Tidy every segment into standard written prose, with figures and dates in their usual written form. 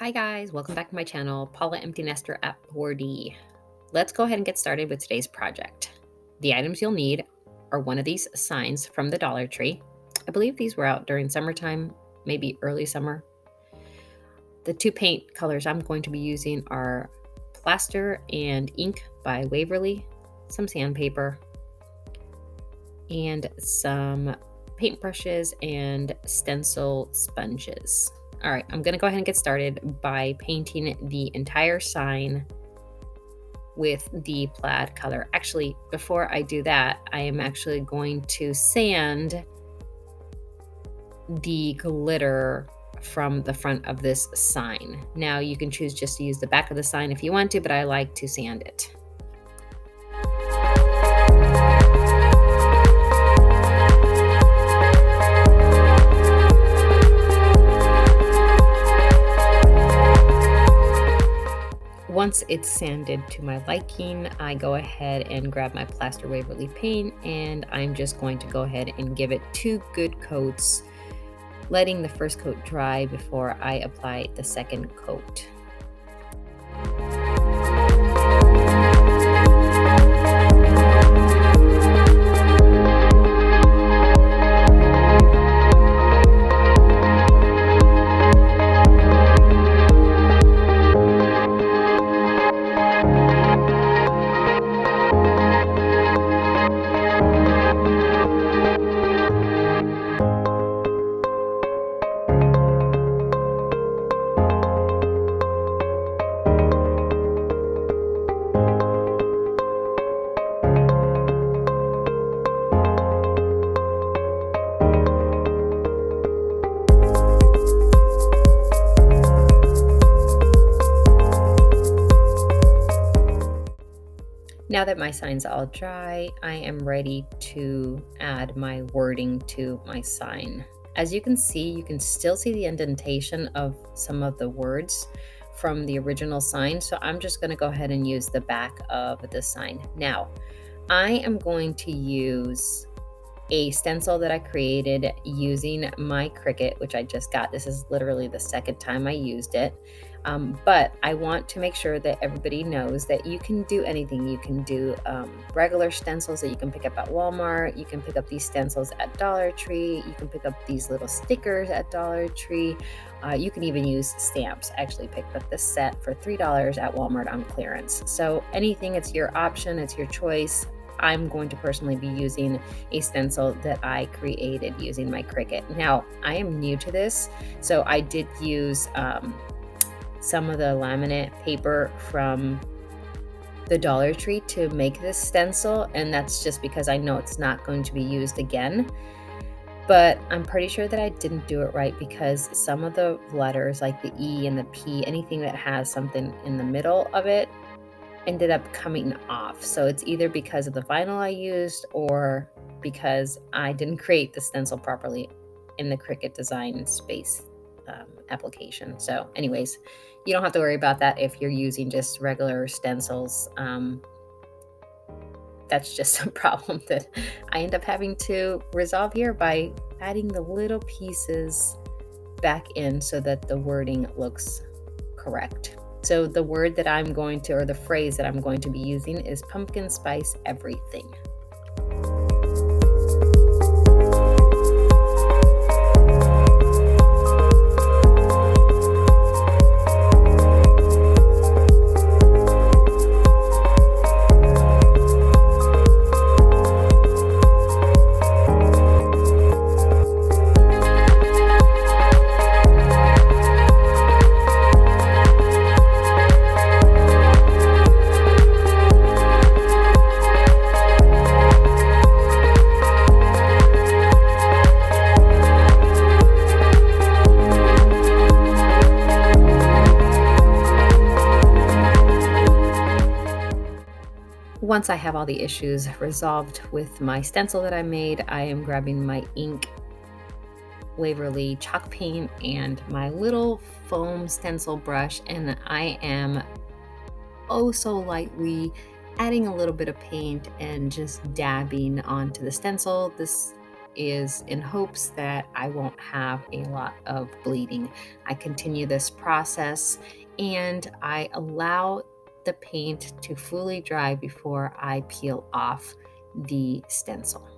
Hi guys, welcome back to my channel, Paula Empty Nester at 4D. Let's go ahead and get started with today's project. The items you'll need are one of these signs from the Dollar Tree. I believe these were out during summertime, maybe early summer. The two paint colors I'm going to be using are plaster and ink by Waverly, some sandpaper, and some paintbrushes and stencil sponges. All right, I'm gonna go ahead and get started by painting the entire sign with the plaid color. Actually, before I do that, I am actually going to sand the glitter from the front of this sign. Now you can choose just to use the back of the sign if you want to, but I like to sand it. Once it's sanded to my liking, I go ahead and grab my Plaster Waverly paint, and I'm just going to go ahead and give it 2 good coats, letting the first coat dry before I apply the second coat. Now that my sign's all dry, I am ready to add my wording to my sign. As you can still see the indentation of some of the words from the original sign, so I'm just going to go ahead and use the back of the sign. Now, I am going to use a stencil that I created using my Cricut, which I just got. This is literally the second time I used it. But I want to make sure that everybody knows that you can do anything. You can do regular stencils that you can pick up at Walmart. You can pick up these stencils at Dollar Tree. You can pick up these little stickers at Dollar Tree. You can even use stamps. I actually picked up this set for $3 at Walmart on clearance. So anything, it's your option, it's your choice. I'm going to personally be using a stencil that I created using my Cricut. Now, I am new to this, so I did use some of the laminate paper from the Dollar Tree to make this stencil, and that's just because I know it's not going to be used again. But I'm pretty sure that I didn't do it right because some of the letters, like the E and the P, anything that has something in the middle of it, ended up coming off. So it's either because of the vinyl I used or because I didn't create the stencil properly in the Cricut Design Space application. So anyways, you don't have to worry about that if you're using just regular stencils. That's just a problem that I end up having to resolve here by adding the little pieces back in so that the wording looks correct. So the word that I'm going to, or the phrase that I'm going to be using is pumpkin spice everything. Once I have all the issues resolved with my stencil that I made, I am grabbing my ink Waverly chalk paint and my little foam stencil brush, and I am oh so lightly adding a little bit of paint and just dabbing onto the stencil. This is in hopes that I won't have a lot of bleeding. I continue this process and I allow the paint to fully dry before I peel off the stencil.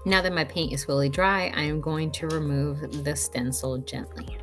Now that my paint is fully dry, I am going to remove the stencil gently.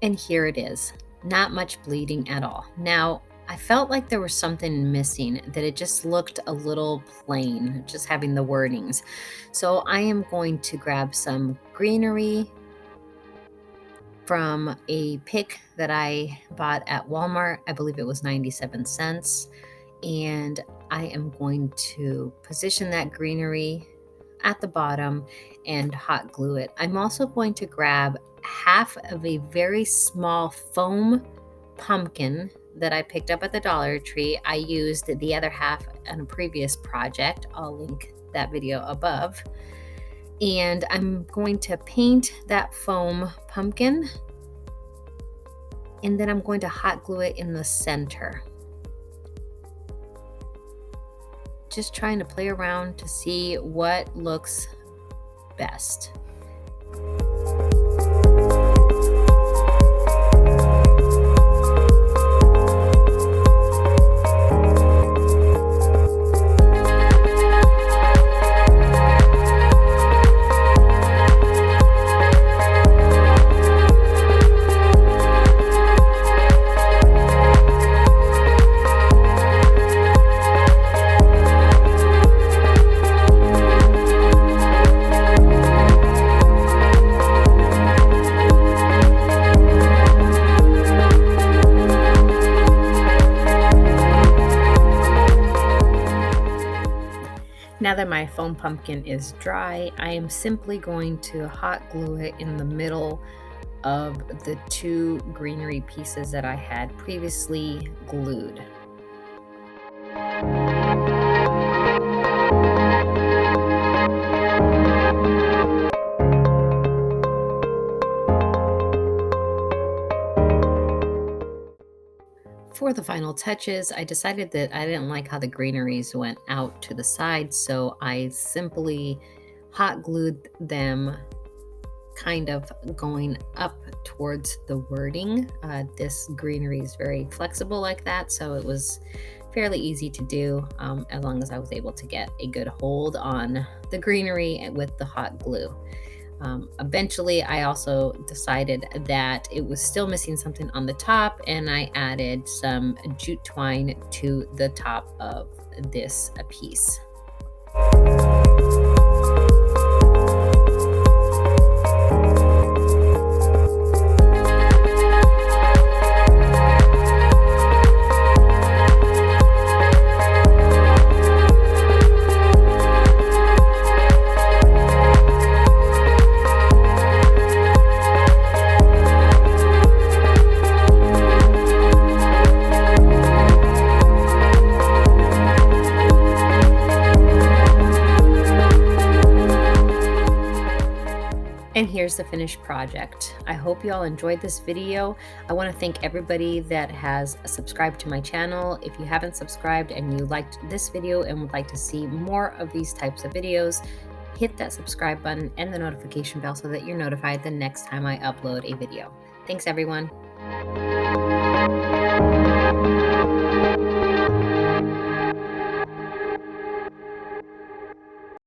And here it is, not much bleeding at all. Now, I felt like there was something missing, that it just looked a little plain, just having the wordings. So I am going to grab some greenery from a pick that I bought at Walmart. I believe it was 97 cents. And I am going to position that greenery at the bottom and hot glue it. I'm also going to grab half of a very small foam pumpkin that I picked up at the Dollar Tree. I used the other half on a previous project. I'll link that video above. And I'm going to paint that foam pumpkin, and then I'm going to hot glue it in the center. Just trying to play around to see what looks best. Now that my foam pumpkin is dry, I am simply going to hot glue it in the middle of the two greenery pieces that I had previously glued. For the final touches, I decided that I didn't like how the greeneries went out to the side, so I simply hot glued them kind of going up towards the wording. This greenery is very flexible like that, so it was fairly easy to do as long as I was able to get a good hold on the greenery with the hot glue. Eventually, I also decided that it was still missing something on the top, and I added some jute twine to the top of this piece. And here's the finished project. I hope you all enjoyed this video. I want to thank everybody that has subscribed to my channel. If you haven't subscribed and you liked this video and would like to see more of these types of videos, hit that subscribe button and the notification bell so that you're notified the next time I upload a video. Thanks, everyone.